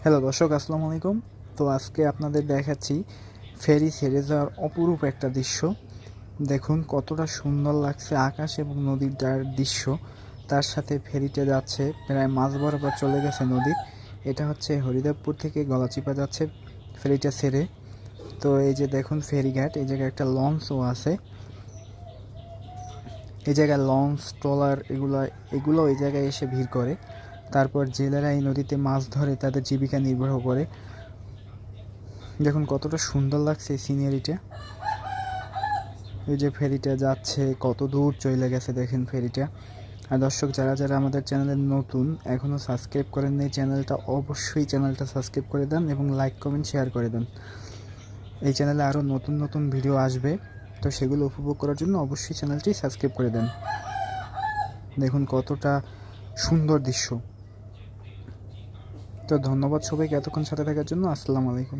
Hello দর্শক, আসসালামু আলাইকুম। তো আজকে আপনাদের দেখাচ্ছি ফেরি ছেড়ে যাওয়ার অপরূপ একটা দৃশ্য। দেখুন কতটা সুন্দর লাগছে আকাশ এবং নদীর দৃশ্য। তার সাথে ফেরিতে যাচ্ছে, প্রায় মাঝ বরাবর চলে গেছে নদীর। এটা হচ্ছে হরিদেবপুর থেকে গলাচিপা যাচ্ছে ফেরিটা ছেড়ে। তো এই যে দেখুন ফেরিঘাট, এই জায়গায় একটা লঞ্চও আছে। এই জায়গায় লঞ্চ, ট্রলার এগুলো এই জায়গায় এসে ভিড় করে। তারপর জেলেরা এই নদীতে মাছ ধরে তাদের জীবিকা নির্বাহ করে। দেখুন কতটা সুন্দর লাগছে এই সিনারিটা। এই যে ফেরিটা যাচ্ছে, কত দূর চলে গেছে দেখেন ফেরিটা। আর দর্শক, যারা যারা আমাদের চ্যানেলে নতুন, এখনও সাবস্ক্রাইব করেন এই চ্যানেলটা, অবশ্যই চ্যানেলটা সাবস্ক্রাইব করে দেন এবং লাইক কমেন্ট শেয়ার করে দেন। এই চ্যানেলে আরও নতুন নতুন ভিডিও আসবে, তো সেগুলো উপভোগ করার জন্য অবশ্যই চ্যানেলটি সাবস্ক্রাইব করে দেন। দেখুন কতটা সুন্দর দৃশ্য। তো ধন্যবাদ সবাইকে এতক্ষণ সাথে থাকার জন্য। আসসালামু আলাইকুম।